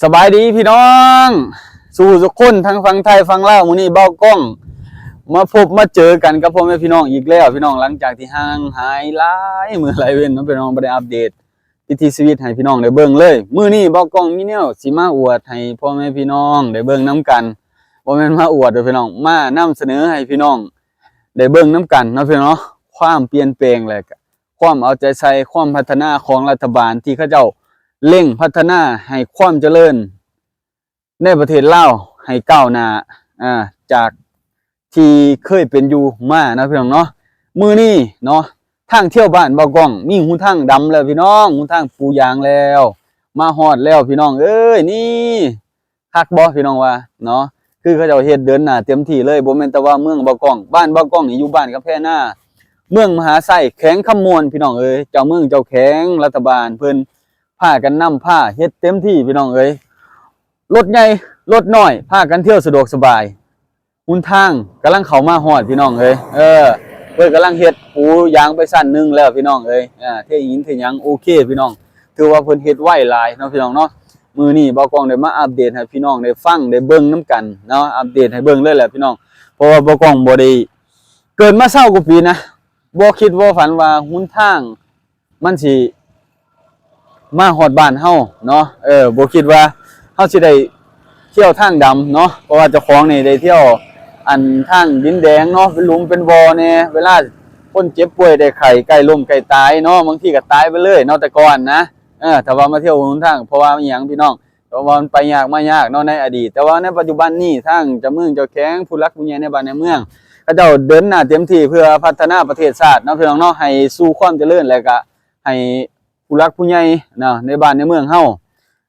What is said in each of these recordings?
สบายดีพี่น้องสู่ทุกคนทั้งฝั่งไทยฝั่งลาวมื้อนี้เบ้ากล้องมาพบมาเจอกันกับพ่อแม่พี่น้องอีกแล้วพี่น้องหลังจากที่ห่างหายหลายมื้อหลายเว้นเนาะพี่น้องบ่ได้อัปเดตวิถีชีวิตให้พี่น้องได้เบิ่งเลยมื้อนี้เบ้ากล้องมีแนวสิมาอวดให้พ่อแม่พี่น้องได้เบิ่งนํกันบ่แม่นมาอวดเด้อพี่น้องมานำเสนอให้พี่น้องได้เบิ่งนํกันเนาะพี่น้องเนาะความเปลี่ยนแปลงและก็ความเอาใจใส่ความพัฒนาของรัฐบาลที่เขาเจ้าเร่งพัฒนาให้ความเจริญในประเทศลาวให้ก้าวหน้าจากที่เคยเป็นอยู่มานะพี่น้องเนาะมื้อนี้เนาะทางเที่ยวบ้านเบากล้องมีหูทางดำแล้วพี่น้องหูทางปูยางแล้วมาฮอดแล้วพี่น้องเอ้ยนี่คักบ่พี่น้องว่าเนาะคือเขาเจ้าเฮ็ดเดินหน้าเต็มที่เลยบ่แม่นแต่ว่าเมืองเบากล้องบ้านเบากล้องนี่อยู่บ้านกำแพนาเมืองมหาไส้แข็งคำมวลพี่น้องเอ้ยเจ้าเมืองเจ้าแข็งรัฐบาลเพิ่นพากันนำผ้าเฮ็ดเต็มที่พี่น้องเอ้ยรถใหญ่รถน้อยพากันเที่ยวสะดวกสบายหุนทางกำลังเข้ามาฮอดพี่น้องเอ้ยเพิ่นกำลังเฮ็ดปูยางไปสั้นนึงแล้วพี่น้องเอ้ยเทหินเทหยังโอเคพี่น้องถือว่าเพิ่นเฮ็ดไวหลายเนาะพี่น้องเนาะมื้อนี้เบากล้องได้มาอัปเดตให้พี่น้องได้ฟังได้เบิ่งนํกันเนาะอัปเดตให้เบิ่งเลยแหละพี่น้องเพราะว่าเบากล้องบ่ได้เกิดมา20กว่าปีนะบ่คิดบ่ฝันว่าหุนทางมันสิมาฮอดบ้านเฮาเนาะบ่คิดว่าเฮาสิได้เที่ยวทางดำเนาะเพราะว่าเจ้าของนี่ได้เที่ยวอันทางดินแดงเนาะเป็นหลุมเป็นบ่อแน่เวลาคนเจ็บป่วยได้ไข้ใกล้ล้มใกล้ตายเนาะบางทีก็ตายไปเลยเนาะแต่ก่อนนะถ้าว่ามาเที่ยวหนทางเพราะว่าอีหยังพี่น้องเพราะว่ามันไปยากมายากเนาะในอดีตแต่ว่าในปัจจุบันนี้ทางเจ้าเมืองเจ้าแข้งผู้รักผู้ใหญ่ในบ้านในเมืองเขาเจ้าเดินหน้าเต็มที่เพื่อพัฒนาประเทศชาติเนาะพี่น้องเนาะให้สู่ความเจริญแล้วก็ให้ผู้รักผู้ใหญ่เนาะในบ้านในเมืองเฮา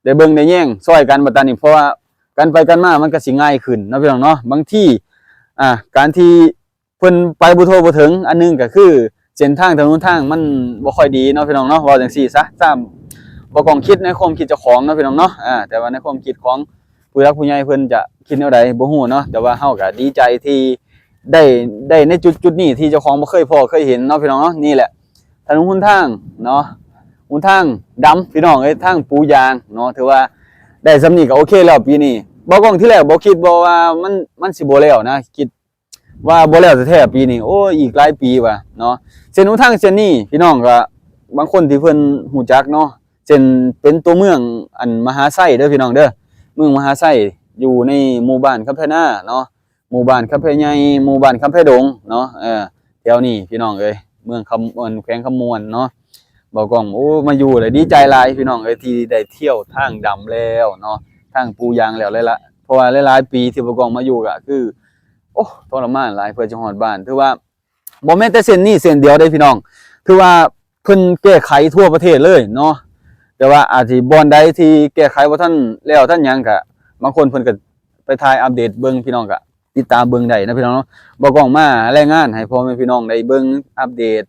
ได้เบิ่งได้แย่งช่วยกันบัดนี้เพราะว่ากันไปกันมามันก็สิง่ายขึ้นเนาะพี่น้องเนาะบางที่การที่เพิ่นไปบ่ทั่วบ่ถึงอันนึงก็คือเส้นทางถนนทางมันบ่ค่อยดีเนาะพี่น้องเนาะว่าจังซี่ซะตามบ่กองคิดในความคิดเจ้าของเนาะพี่น้องเนาะแต่ว่าในความคิดของผู้รักผู้ใหญ่เพิ่นจะคิดแนวใดบ่ฮู้เนาะแต่ว่าเฮาก็ดีใจที่ได้ในจุดนี้ที่เจ้าของบ่เคยพอเคยเห็นเนาะพี่น้องเนาะนี่แหละถนนหนทางเนาะหนทางดำพี่น้องเอ้ยทางปูยางเนาะถือว่าได้สำนี้ก็โอเคแล้วปีนี้บ่กล้องที่แรกบ่คิดบ่ว่ามันสิบ่แล้วนะคิดว่าบ่แล้วแท้ๆปีนี้โอ้อีกหลายปีว่ะเนาะเส้นหนทางเส้นนี้พี่น้องก็บางคนที่เพิ่นฮู้จักเนาะเส้นเป็นตัวเมืองอันมหาไส้เด้อพี่น้องเด้อเมืองมหาไส้อยู่ในหมู่บ้านคำแพนาเนาะหมู่บ้านคำแพใหญ่หมู่บ้านคำแพดงเนาะแถวนี้พี่น้องเอ้ยเมืองคำแขวงคำมวนเนาะบอกกล้องโอ้มาอยู่เลยดีใจหลายพี่น้องเอ้ยที่ได้เที่ยวทางดำแล้วเนาะทางปูยางแล้วเลยละเพราะว่าหลายๆปีที่บอกกล้องมาอยู่ก็คือโอ้ทรมานหลายเพื่อจะฮอดบ้านถือว่าบ่แม่นแต่เส้นนี้เส้นเดียวได้พี่น้องถือว่าเพิ่นแก้ไขทั่วประเทศเลยเนาะแต่ว่าอาจสิบ่อนใดที่แก้ไขบ่ทันแล้วทันหยังก็บางคนเพิ่นก็ไปถ่ายอัปเดตเบิ่งพี่น้องก็ติดตามเบิ่งได้นะพี่น้องเนาะบอกกล้องมารายงานให้พ่อแม่พี่น้องได้เบิ่งอัปเดต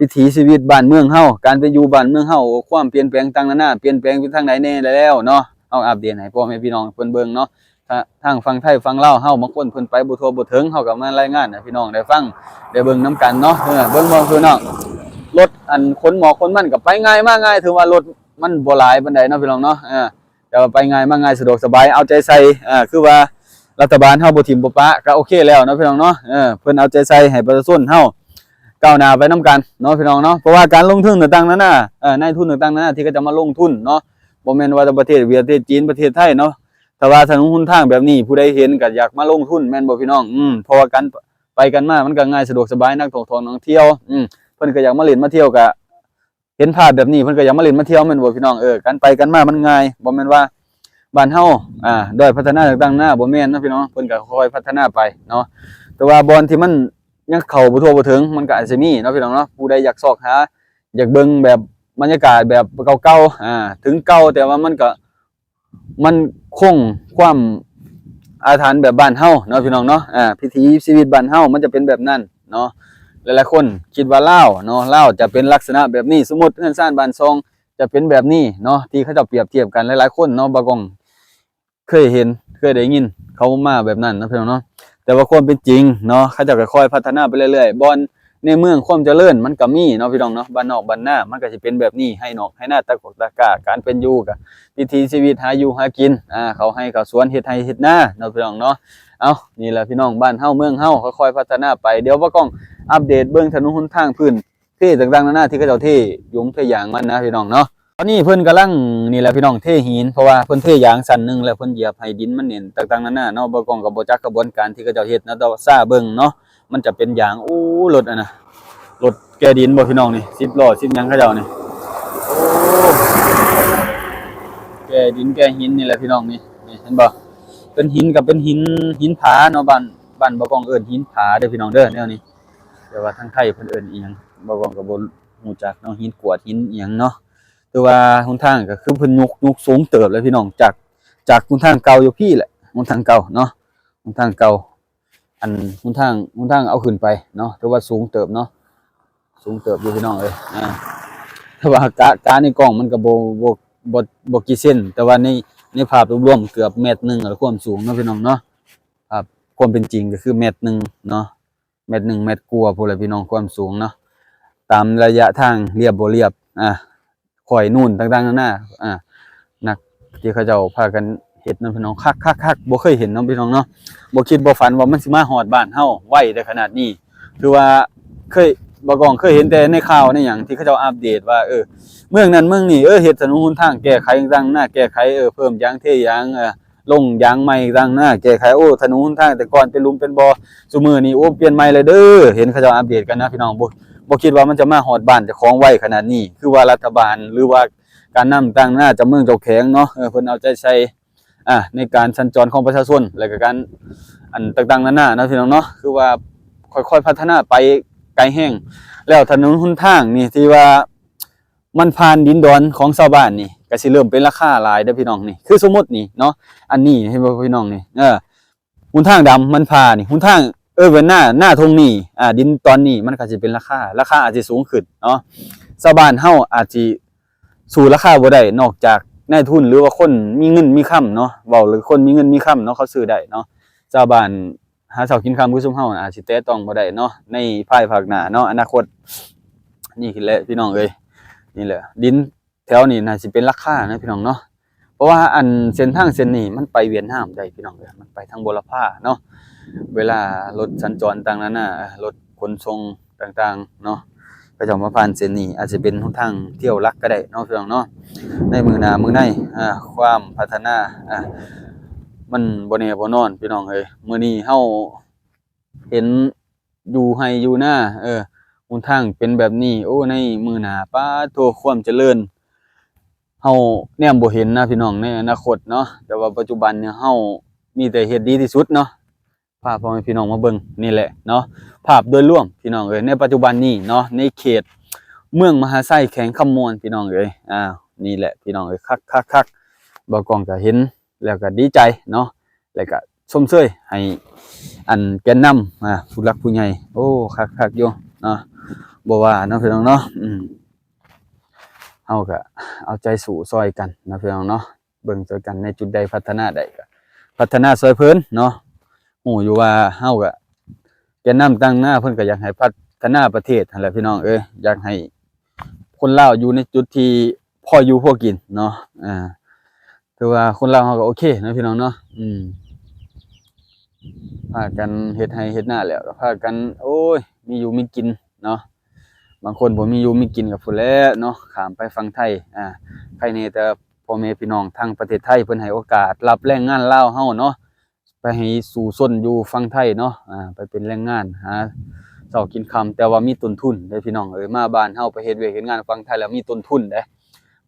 วิถีชีวิตบ้านเมืองเฮาการไปอยู่บ้านเมืองเฮาความเปลี่ยนแปลงต่างๆนานาเปลี่ยนแปลงไปทางไหนแน่แล้วเนาะเอาอัปเดตให้พ่อแม่พี่น้องเพิ่นเบิ่งเนาะทางฝั่งไทยฝั่งลาวเฮาบางคนเพิ่นไปบ่ทั่วบ่ถึงเฮาก็มารายงานให้พี่น้องได้ฟังได้เบิ่งนํกันเนาะเบิ่งพี่น้องรถอันขนหมอกขนมันก็ไปง่ายมาง่ายถือว่ารถมันบ่หลายปานใดเนาะพี่น้องเนาะแต่ว่าไปง่ายมาง่ายสะดวกสบายเอาใจใส่คือว่ารัฐบาลเฮาบ่ทิ่มบ่ปะก็โอเคแล้วเนาะพี่น้องเนาะเพิ่นเอาใจใส่ให้ประชาชนเฮาก้าวหน้าไปนํกันเนาะพี่น้องเนาะเพราะว่าการลงทุนต่างๆนั้นน่ะนายทุนต่างๆนั้นน่ะที่เขาจะมาลงทุนเนาะบ่แม่นว่าแต่ประเทศเวียดประเทศจีนประเทศไทยเนาะแต่ว่าถนนหนทางแบบนี้ผู้ใดเห็นก็อยากมาลงทุนแม่นบ่พี่น้องเพราะว่ากันไปกันมามันก็ง่ายสะดวกสบายนักท่องเที่ยวเพิ่นก็อยากมาเล่นมาเที่ยวก็เห็นภาพแบบนี้เพิ่นก็อยากมาเล่นมาเที่ยวแม่นบ่พี่น้องกันไปกันมามันง่ายบ่แม่นว่าบ้านเฮาด้วยพัฒนาต่างๆหน้าบ่แม่นนะพี่น้องเพิ่นก็ค่อยพัฒนาไปเนาะแต่ว่าบอนที่มันยังเข้าบ่ทั่วบ่ถึงมันก็อาจสิมีเนาะพี่น้องเนาะผู้ใดอยากซอกหาอยากเบิ่งแบบบรรยากาศแบบเก่าๆถึงเก่าแต่ว่ามันคงความอาถรรพ์แบบบ้านเฮาเนาะพี่น้องเนาะพิถีชีวิตบ้านเฮามันจะเป็นแบบนั้นเนาะหลายๆคนคิดว่าลาวเนาะลาวจะเป็นลักษณะแบบนี้สมมุติเรือนซ่านบ้านซองจะเป็นแบบนี้เนาะที่เขาจะเปรียบเทียบกันหลายๆคนเนาะบางกองเคยเห็นเคยได้ยินเขามาแบบนั้นนะพี่น้องเนาะแต่ว่าความเป็นจริงเนาะเขาจะค่อยๆพัฒนาไปเรื่อยๆบอน ในเมืองความเจริญมันก็มีเนาะพี่น้องเนาะบ้านนอกบ้านนามันก็สิเป็นแบบนี้ให้นอกให้หน้าตะกกตะกร้าการเป็นอยู่ก็วิถีชีวิตหาอยู่หากินเขาให้เขาสวนเฮ็ดไร่เฮ็ดนาเนาะพี่น้องเนาะเอานี่แหละพี่น้องบ้านเฮาเมืองเฮาค่อยๆพัฒนาไปเดี๋ยวบ่กล้องอัปเดตเบิ่งถนนหนทางพื้นที่ต่างๆนานาที่เขาเจ้าเทยุงเทยางมันนะพี่น้องเนาะตอนนี้เพิ่นกำลังนี่แหละพี่น้องเทหินเพราะว่าเพิ่นเทยางสั้นนึงแล้วเพิ่นเหยียบให้ดินมันเน่นต่างๆนานาเนาะบ่กล้องก็บ่จักกระบวนการที่เขาเจ้าเฮ็ดนะแต่ว่าซ่าเบิ่งเนาะมันจะเป็นยางรถนะรถแกดินบ่พี่น้องนี่10ล้อ10หยังเขาเจ้านี่โอ้แกดินแกหินนี่แหละพี่น้องนี่เห็นบ่เป็นหินกับเป็นหินผาเนาะบ้านบ่กล้องเอิ้นหินผาเด้อพี่น้องเด้อแนวนี้แต่ว่าทางไทยเพิ่นเอิ้นอีหยังบ่กล้องก็บ่ฮู้จักเนาะหินกรวดหินอีหยังเนาะแต่ว่าหนทางก็คือเพิ่นยกสูงเติบเลยพี่น้องจากหนทางเก่าอยู่พี่แหละหนทางเก่าเนาะหนทางเก่าอันหนทางเอาขึ้นไปเนาะถือว่าสูงเติบเนาะสูงเติบอยู่พี่น้องเอ้ยแต่ว่ากะในกล้องมันก็บ่กี่เส้นแต่ว่าในภาพรวมๆเกือบเมตรนึงความสูงเนาะพี่น้องเนาะครับความเป็นจริงก็คือเมตรนึงเนาะเมตรกว่าพุ่นแหละพี่น้องความสูงเนาะตามระยะทางเรียบบ่เรียบข่อยนู่นต่างๆนานานักที่เขาเจ้าพากันเฮ็ดนํพี่น้องคักๆบ่เคยเห็นเนาะพี่น้องเนาะบ่คิดบ่ฝันว่ามันสิมาฮอดบ้านเฮาไวได้ขนาดนี้คือว่าบ่กองเคยเห็นแต่ในข่าวในหยังที่เขาเจ้าอัปเดตว่าเมืองนั้นเมืองนี้เฮ็ดถนนหนทางแก้ไขต่างๆหน้าแก้ไขเพิ่มยางเทยางลงยางใหม่ต่างหน้าแก้ไขถนนหนทางแต่ก่อนเป็นหลุมเป็นบ่อซุมื้อนี้เปลี่ยนใหม่เลยเด้อเห็นเขาเจ้าอัปเดตกันนะพี่น้องบ่คิดว่ามันจะมาฮอดบ้านเจ้าของไวขนาดนี้คือว่ารัฐบาลหรือว่าการนำตั้งหน้าเจ้าเมืองเจ้าแข็งเนาะเพิ่นเอาใจใส่ในการสัญจรของประชาชนและก็การอันต่างๆนานานะพี่น้องเนาะคือว่าค่อยๆพัฒนาไปไกลแห้งแล้วถนนหนทางนี่ที่ว่ามันผ่านดินดอนของชาวบ้านนี่ก็สิเริ่มเป็นราคาหลายเด้อพี่น้องนี่คือสมมุตินี่เนาะอันนี้ให้พี่น้องนี่หนทางดำมันผ่านี่หนทางเว้นหน้าทงนี่ดินตอนนี้มันก็สิเป็นราคาอาจสิสูงขึ้นเนาะชาวบ้านเฮาอาจสิสู่ราคาบ่ได้นอกจากนายทุนหรือว่าคนมีเงินมีค่ำเนาะเว้าหรือคนมีเงินมีค่ำเนาะเขาซื้อได้เนาะชาวบ้านหาเช้ากินค่ำคือซุมเฮาอาจสิแตะต้องบ่ได้เนาะในภายภาคหน้าเนาะอนาคตนี่คือแหละพี่น้องเอ้ยนี่แหละดินแถวนี้น่าสิเป็นราคานะพี่น้องเนาะเพราะว่าอันเส้นทางเส้นนี้มันไปเวียดนามได้พี่น้องเอ้ยมันไปทางบุรพาเนาะเวลารถสัญจรต่างๆนารถขนส่งต่างๆเนาะก็จะมาผ่านเส้นนี้อาจจะเป็นหนทางเที่ยวลักก็ได้เนาะพี่น้องเนาะในมือหน้ามือในความพัฒนามันบ่แน่บ่นอนพี่น้องเอ้ยมื้อนี้เฮาเห็นอยู่ไร่อยู่นาหนทางเป็นแบบนี้ในมื้อหน้าป๊าโตความเจริญเฮาแนมบ่เห็นนะพี่น้องในอนาคตเนาะแต่ว่าปัจจุบันเนี่ยเฮามีแต่เฮ็ดดีที่สุดเนาะพาพ่อแม่พี่น้องมาเบิ่งนี่แหละเนาะภาพโดยรวมพี่น้องเอ้ยในปัจจุบันนี้เนาะในเขตเมืองมหาไซแขวงคำมวนพี่น้องเอ้ยนี่แหละพี่น้องเอ้ยคักๆบ่กล้องก็เห็นแล้วก็ดีใจเนาะแล้วก็ชมเชยให้อันแกนนำผู้หลักผู้ใหญ่คักๆอยู่เนาะบ่ว่าเนาะพี่น้องเนาะเฮาก็เอาใจสู้ซอยกันนะพี่น้องเนาะเบิ่งซอยกันในจุดใดพัฒนาได้ก็พัฒนาซอยเพิ่นเนาะฮู้อยู่ว่าเฮาก็แกนนำตั้งหน้าเพิ่นก็อยากให้พัฒนาประเทศนั่นแหละพี่น้องเอ้ยอยากให้คนลาวอยู่ในจุดที่พออยู่พอกินเนาะถือว่าคนลาวเฮาก็โอเคนะพี่น้องเนาะพากันเฮ็ดไร่เฮ็ดนาแล้วก็พากันมีอยู่มีกินเนาะบางคนบ่มีอยู่มีกินก็พู้นแหละเนาะข้ามไปฝั่งไทยใครแน่แต่พ่อแม่พี่น้องทางประเทศไทยเพิ่นให้โอกาสรับแรงงานลาวเฮาเนาะไปให้สู่ชนอยู่ฝั่งไทยเนาะไปเป็นแรงงานหาเช้ากินค่ำแต่ว่ามีต้นทุนเด้อพี่น้องมาบ้านเฮาไปเฮ็ดเวียกเฮ็ดงานฝั่งไทยแล้วมีต้นทุนเด้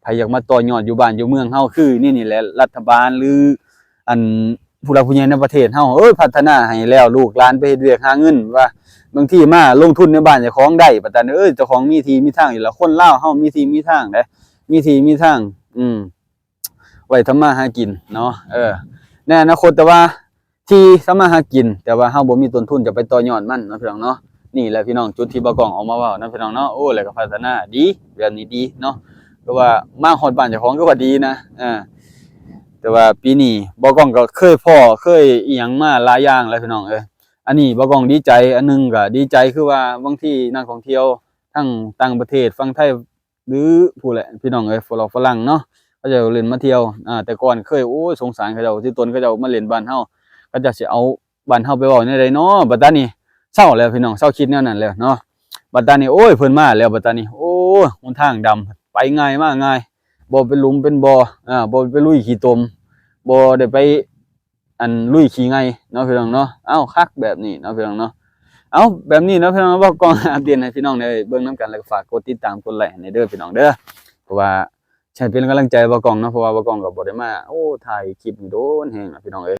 ไผอยากมาต่อยอดอยู่บ้านอยู่เมืองเฮาคือนี่แหละรัฐบาลหรืออันผู้หลักผู้ใหญ่ในประเทศเฮาพัฒนาให้แล้วลูกหลานไปเฮ็ดเวียกหาเงินว่าบางทีมาลงทุนในบ้านเจ้าของได้ปานนั้นเจ้าของมีที่มีทางอยู่แล้วคนลาวเฮามีที่มีทางเด้มีที่มีทางไว้ทำมาหากินเนาะในอนาคตแต่ว่าที่ทำมาหากินแต่ว่าเฮาบ่มีต้นทุนจะไปต่อยอดมันเนาะพี่น้องเนาะนี่แหละพี่น้องจุดที่บ่กล้องออกมาเว้านะพี่น้องเนาะแล้วก็พัฒนาดีแบบนี้ดีเนาะก็ว่ามาฮอดบ้านเจ้าของก็ว่าดีนะแต่ว่าปีนี้บ่กล้องก็เคยพ้อเคยอีหยังมาหลายอย่างแล้วพี่น้อง อันนี้บ่กองดีใจอันหนึงก็ดีใจคือว่าบางทีนักท่องเที่ยวทั้งต่างประเทศฝั่งไทยหรือผู้แหละพี่น้องเอ้ยฝรั่งเนาะเขาจะเล่นมาเที่ยวแต่ก่อนเคยโอ้ยสงสารเขาเจ้าที่ตนเขาเจ้ามาเล่นบ้านเฮาก็จะสิเอาบ้านเฮาไปเว้าแนวใดเนาะบัดตานี้เศร้าแล้วพี่น้องเศร้าคิดแนวนั้นแล้วเนาะบัดตานี้โอ้ยเพิ่นมาแล้วบัดตานี้โอ้ยหนทางดำไปง่ายมาง่ายบ่เป็นหลุมเป็นบ่บ่ไปลุยขี้ตมบ่ได้ไปอันลุยขี้ไงเนาะพี่น้องเนาะเอ้าคักแบบนี้เนาะพี่น้องเนาะเอาแบบนี้เนาะพี่น้องว่ากองอัปเดตให้พี่น้องได้เบิ่งนํกันแล้วก็ฝากกดติดตามกดไลค์ให้เด้อพี่น้องเด้อเพราะว่าใช่เป็นกำลังใจบ่กองเนาะเพราะว่าบ่กองก็บ่ได้มาโอ้ถ่ายคลิปนี่โดนแฮงอะพี่น้องเอ้ย